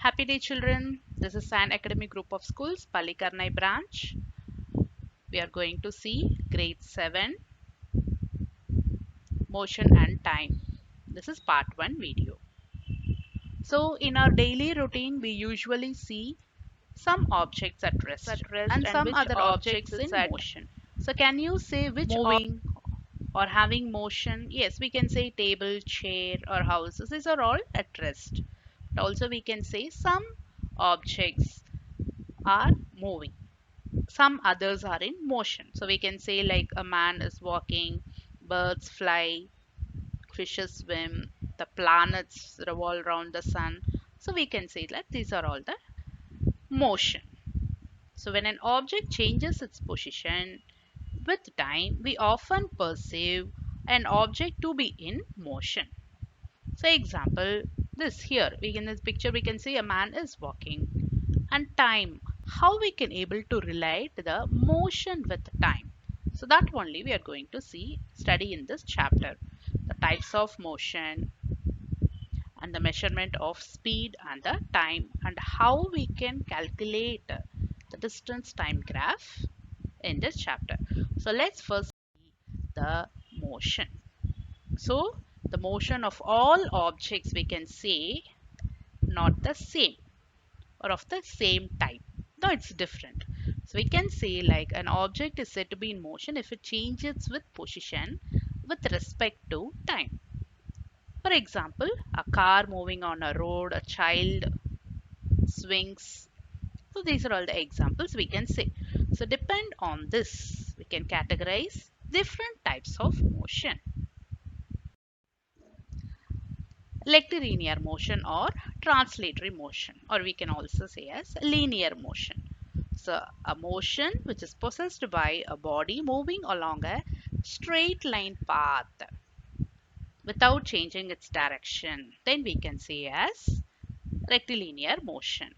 Happy day, children. This is San Academy Group of Schools, Palikarnai branch. We are going to see grade 7 motion and time. This is part 1 video. So, in our daily routine, we usually see some objects at rest and some other objects in motion. So, can you say which moving or having motion? Yes, we can say table, chair, or houses. These are all at rest. But also, we can say some objects are moving, some others are in motion. So we can say like a man is walking, birds fly, fishes swim, the planets revolve around the sun. So we can say that these are all the motion. So when an object changes its position with time, we often perceive an object to be in motion. So example, this here, in this picture we can see a man is walking, and time, how we can able to relate the motion with time. So that only we are going to study in this chapter, the types of motion and the measurement of speed and the time, and how we can calculate the distance time graph in this chapter. So let's first see the motion. So the motion of all objects we can say not the same or of the same type. No, it's different. So we can say like an object is said to be in motion if it changes with position with respect to time. For example, a car moving on a road, a child swings. So these are all the examples we can say. So depend on this, we can categorize different types of motion. Rectilinear motion or translatory motion, or we can also say as linear motion. So a motion which is possessed by a body moving along a straight line path without changing its direction, then we can say as rectilinear motion.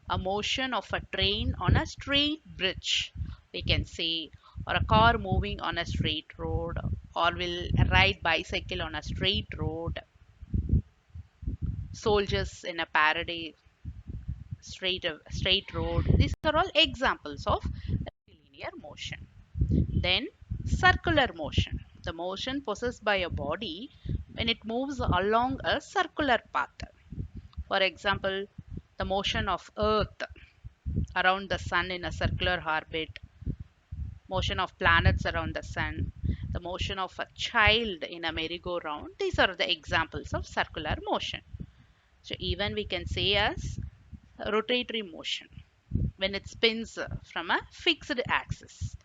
A motion of a train on a straight bridge, we can say, or a car moving on a straight road, or will ride bicycle on a straight road, soldiers in a parade straight road. These are all examples of rectilinear motion. Then circular motion, the motion possessed by a body when it moves along a circular path. For example, the motion of earth around the sun in a circular orbit, motion of planets around the sun, the motion of a child in a merry-go-round. These are the examples of circular motion. So even we can say as rotatory motion when it spins from a fixed axis.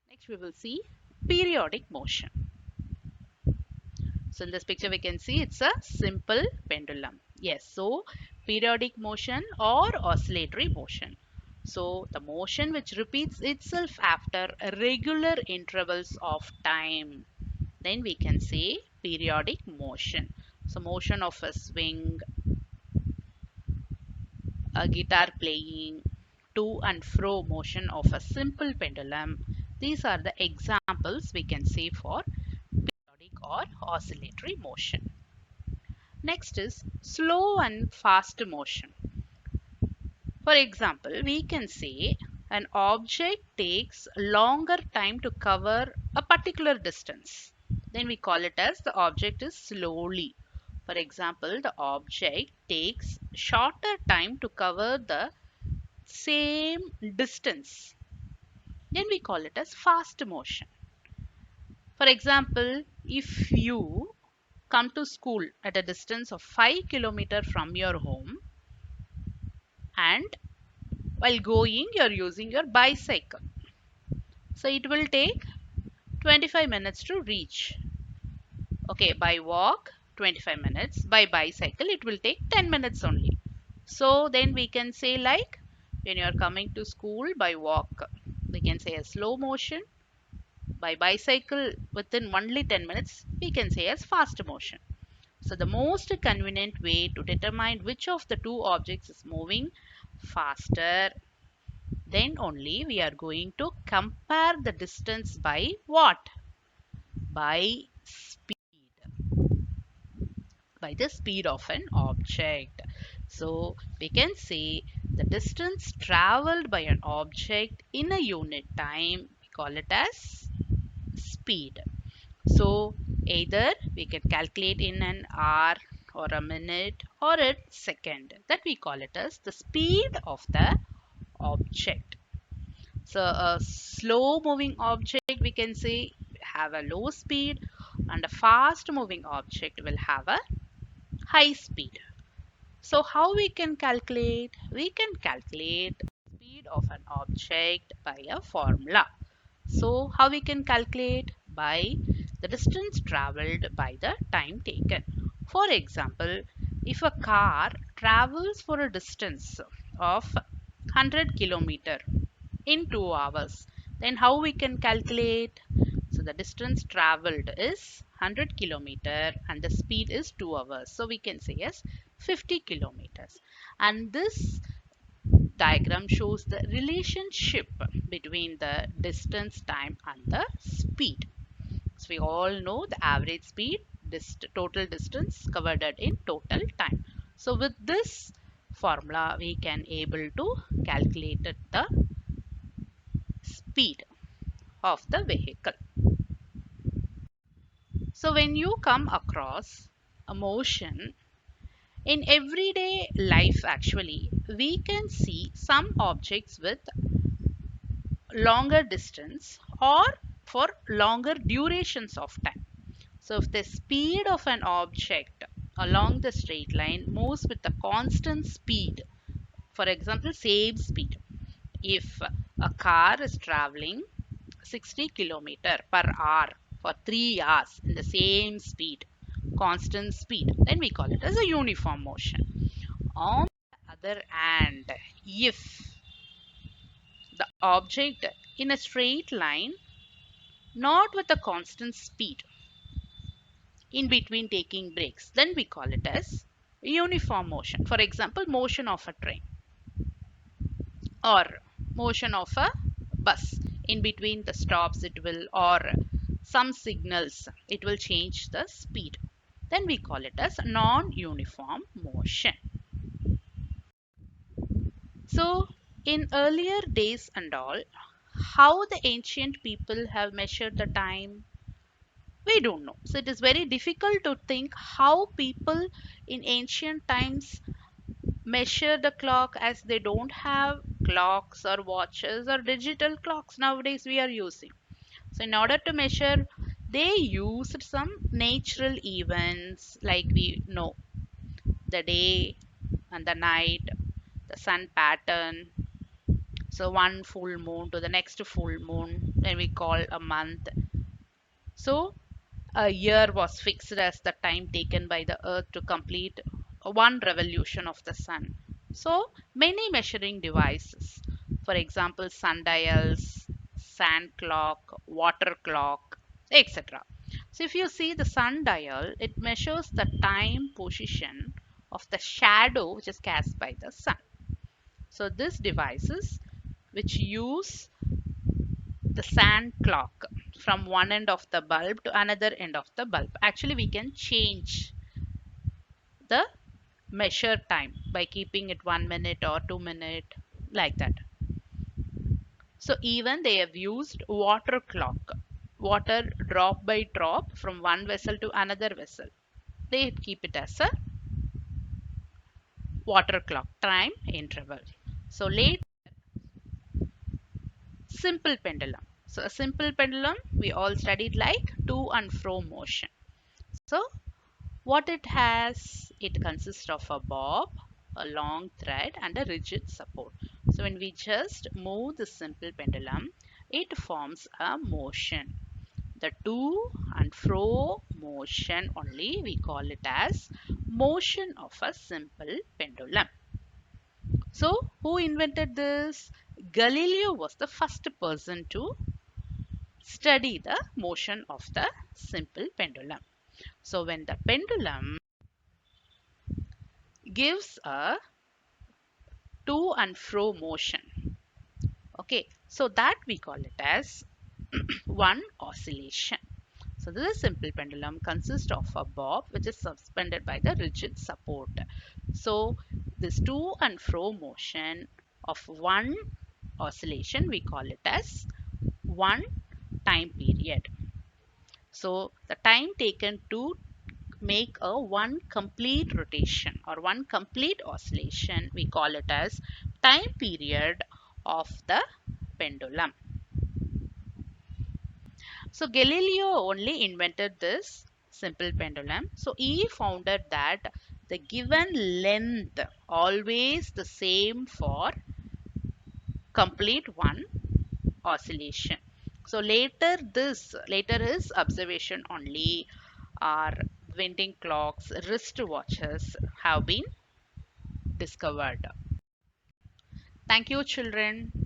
Next we will see periodic motion. So in this picture we can see it's a simple pendulum. Yes, so periodic motion or oscillatory motion. So the motion which repeats itself after regular intervals of time, then we can say periodic motion. So motion of a swing, a guitar playing, to and fro motion of a simple pendulum. These are the examples we can say for periodic or oscillatory motion. Next is slow and fast motion. For example, we can say an object takes longer time to cover a particular distance. Then we call it as the object is slowly. For example, the object takes shorter time to cover the same distance. Then we call it as fast motion. For example, if you come to school at a distance of 5 kilometers from your home, and while going you're using your bicycle, so it will take 25 minutes to reach. Okay, by walk 25 minutes, by bicycle it will take 10 minutes only. So then we can say like when you are coming to school by walk, we can say a slow motion. By bicycle within only 10 minutes, we can say as fast motion. So the most convenient way to determine which of the two objects is moving faster, then only we are going to compare the distance by what? By speed. By the speed of an object. So we can say the distance traveled by an object in a unit time, we call it as speed. So either we can calculate in an hour or a minute or a second, that we call it as the speed of the object. So a slow moving object we can say have a low speed, and a fast moving object will have a high speed. So how we can calculate? We can calculate the speed of an object by a formula. So how we can calculate? By the distance traveled by the time taken. For example, if a car travels for a distance of 100 kilometer in 2 hours, then how we can calculate? So the distance traveled is 100 kilometer and the speed is 2 hours, so we can say as 50 kilometers. And this diagram shows the relationship between the distance, time and the speed. So we all know the average speed, total distance covered in total time. So with this formula we can able to calculate the speed of the vehicle. So when you come across a motion in everyday life, actually we can see some objects with longer distance or for longer durations of time. So if the speed of an object along the straight line moves with a constant speed, for example same speed, if a car is traveling 60 kilometer per hour for 3 hours in the same speed, constant speed, then we call it as a uniform motion. On the other hand, if the object in a straight line, not with a constant speed, in between taking breaks, then we call it as uniform motion. For example, motion of a train or motion of a bus, in between the stops it will, or some signals it will change the speed, then we call it as non-uniform motion. So in earlier days and all, how the ancient people have measured the time, we don't know. So it is very difficult to think how people in ancient times measure the clock, as they don't have clocks or watches or digital clocks nowadays we are using. So in order to measure, they used some natural events, like we know the day and the night, the sun pattern. So one full moon to the next full moon, then we call a month. So a year was fixed as the time taken by the earth to complete one revolution of the sun. So many measuring devices, for example sundials, sand clock, water clock, etc. So if you see the sundial, it measures the time position of the shadow which is cast by the sun. So this devices which use the sand clock from one end of the bulb to another end of the bulb. Actually, we can change the measure time by keeping it 1 minute or 2 minute, like that. So even they have used water clock, water drop by drop from one vessel to another vessel. They keep it as a water clock time interval. So late simple pendulum. So a simple pendulum we all studied like to and fro motion. So what it has, it consists of a bob, a long thread and a rigid support. So when we just move the simple pendulum, it forms a motion. The to and fro motion only we call it as motion of a simple pendulum. So who invented this? Galileo was the first person to study the motion of the simple pendulum. So when the pendulum gives a to and fro motion, okay, so that we call it as one oscillation. So this simple pendulum consists of a bob which is suspended by the rigid support. So this to and fro motion of one oscillation, we call it as one time period. So the time taken to make a one complete rotation or one complete oscillation, we call it as time period of the pendulum. So Galileo only invented this simple pendulum. So he found out that the given length always the same for complete one oscillation. So later his observation only, our winding clocks, wrist watches have been discovered. Thank you, children.